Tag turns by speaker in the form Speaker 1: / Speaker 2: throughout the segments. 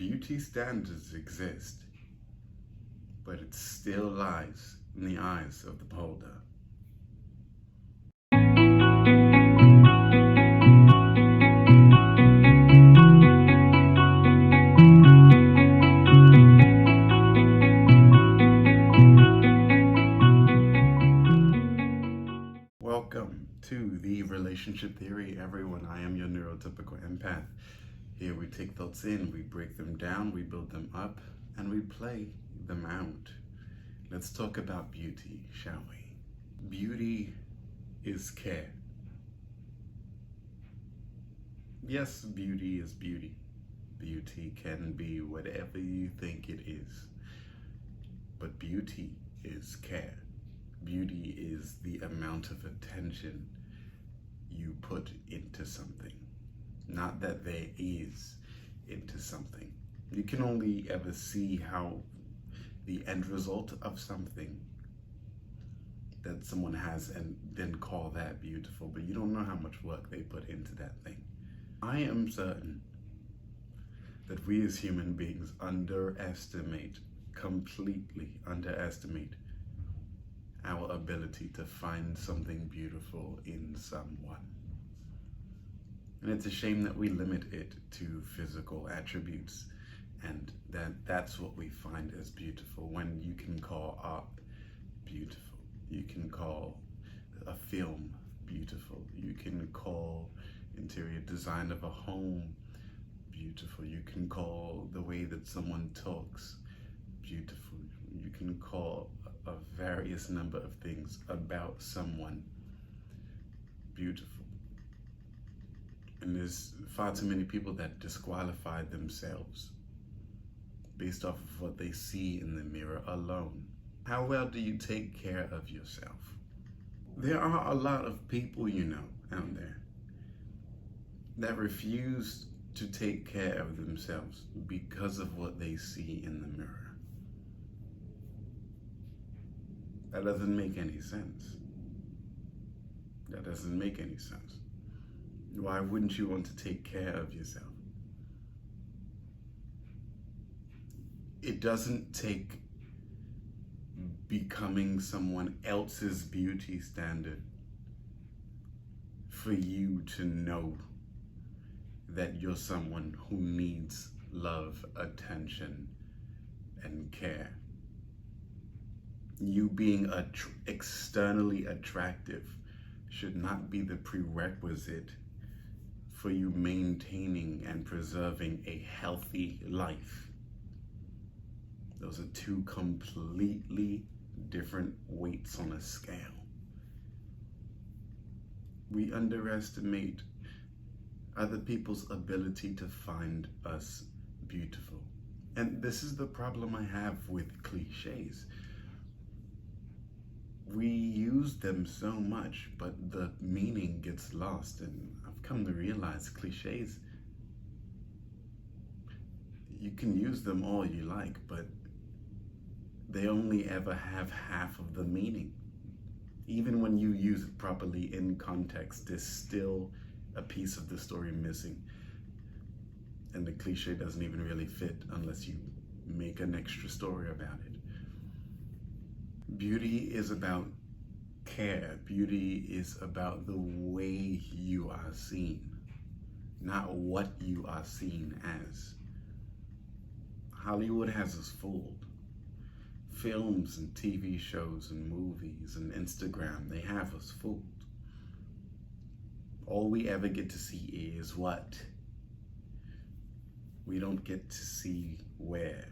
Speaker 1: Beauty standards exist, but it still lies in the eyes of the beholder. Welcome to The Relationship Theory, everyone. I am your neurotypical empath. Here we take thoughts in, we break them down, we build them up, and we play them out. Let's talk about beauty, shall we? Beauty is care. Yes, beauty is beauty. Beauty can be whatever you think it is. But beauty is care. Beauty is the amount of attention you put into something. Not that there is into something. You can only ever see how the end result of something that someone has and then call that beautiful, but you don't know how much work they put into that thing. I am certain that we as human beings completely underestimate our ability to find something beautiful in someone. And it's a shame that we limit it to physical attributes and that's what we find as beautiful, when you can call art beautiful. You can call a film beautiful. You can call interior design of a home beautiful. You can call the way that someone talks beautiful. You can call a various number of things about someone beautiful. And there's far too many people that disqualify themselves based off of what they see in the mirror alone. How well do you take care of yourself? There are a lot of people, out there that refuse to take care of themselves because of what they see in the mirror. That doesn't make any sense. That doesn't make any sense. Why wouldn't you want to take care of yourself? It doesn't take becoming someone else's beauty standard for you to know that you're someone who needs love, attention, and care. You being externally attractive should not be the prerequisite for you maintaining and preserving a healthy life. Those are two completely different weights on a scale. We underestimate other people's ability to find us beautiful. And this is the problem I have with cliches. We use them so much, but the meaning gets lost. And I've come to realize cliches, you can use them all you like, but they only ever have half of the meaning. Even when you use it properly in context, there's still a piece of the story missing. And the cliche doesn't even really fit unless you make an extra story about it. Beauty is about care. Beauty is about the way you are seen, not what you are seen as. Hollywood has us fooled. Films and TV shows and movies and Instagram, they have us fooled. All we ever get to see is what? We don't get to see where.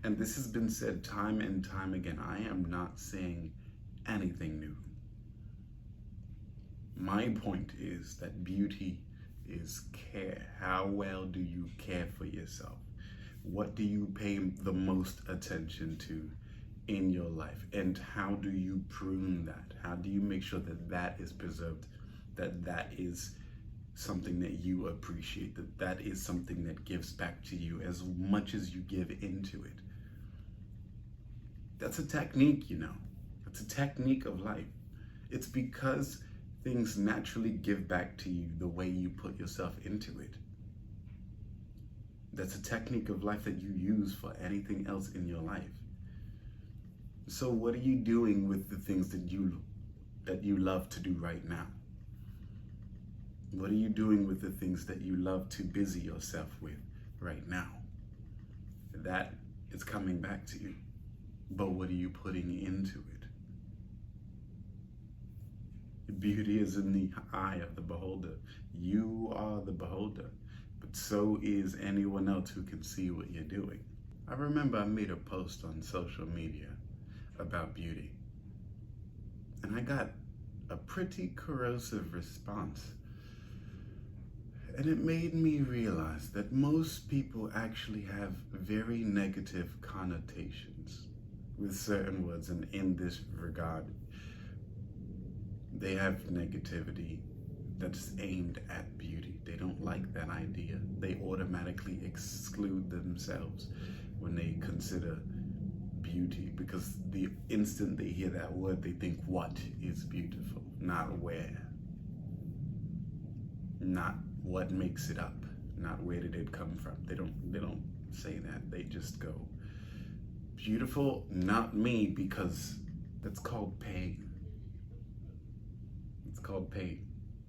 Speaker 1: And this has been said time and time again. I am not saying anything new. My point is that beauty is care. How well do you care for yourself? What do you pay the most attention to in your life? And how do you prune that? How do you make sure that that is preserved, that is something that you appreciate, that is something that gives back to you as much as you give into it? That's a technique, It's a technique of life. It's because things naturally give back to you the way you put yourself into it. That's a technique of life that you use for anything else in your life. So what are you doing with the things that you love to do right now? What are you doing with the things that you love to busy yourself with right now? That is coming back to you. But what are you putting into it? Beauty is in the eye of the beholder. You are the beholder, but so is anyone else who can see what you're doing. I remember I made a post on social media about beauty, and I got a pretty corrosive response. And it made me realize that most people actually have very negative connotations with certain words, and in this regard, they have negativity that's aimed at beauty. They don't like that idea. They automatically exclude themselves when they consider beauty, because the instant they hear that word, they think what is beautiful, not where, not what makes it up, not where did it come from. They don't say that. They just go, beautiful, not me, because that's called pain. It's called pain.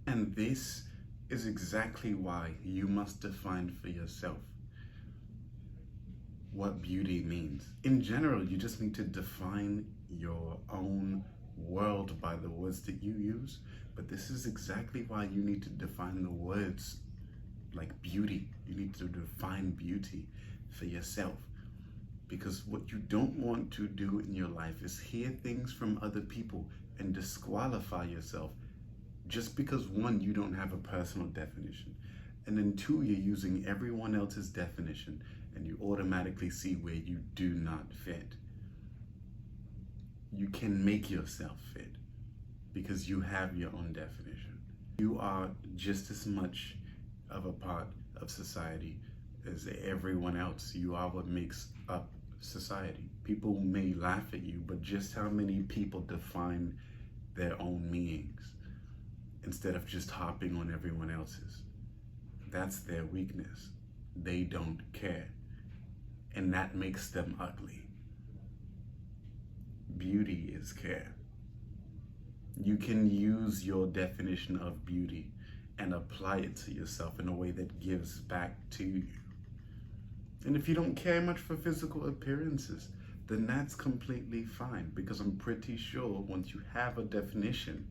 Speaker 1: And this is exactly why you must define for yourself what beauty means. In general, you just need to define your own world by the words that you use. But this is exactly why you need to define the words like beauty. You need to define beauty for yourself. Because what you don't want to do in your life is hear things from other people and disqualify yourself just because, one, you don't have a personal definition, and then two, you're using everyone else's definition and you automatically see where you do not fit. You can make yourself fit because you have your own definition. You are just as much of a part of society as everyone else. You are what makes up society. People may laugh at you, but just how many people define their own meanings instead of just hopping on everyone else's? That's their weakness. They don't care. And that makes them ugly. Beauty is care. You can use your definition of beauty and apply it to yourself in a way that gives back to you. And if you don't care much for physical appearances, then that's completely fine, because I'm pretty sure once you have a definition,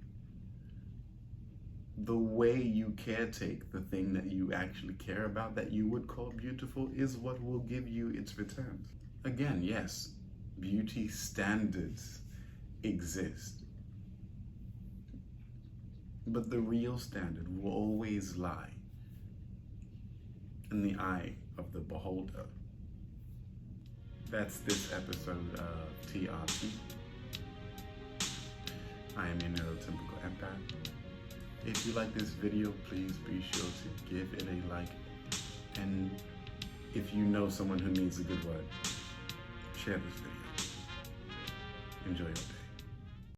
Speaker 1: the way you caretake the thing that you actually care about, that you would call beautiful, is what will give you its returns. Again, yes, beauty standards exist, but the real standard will always lie in the eye of the beholder. That's this episode of TRP. I am your neurotypical empath. If you like this video, please be sure to give it a like. And if you know someone who needs a good word, share this video. Enjoy your day.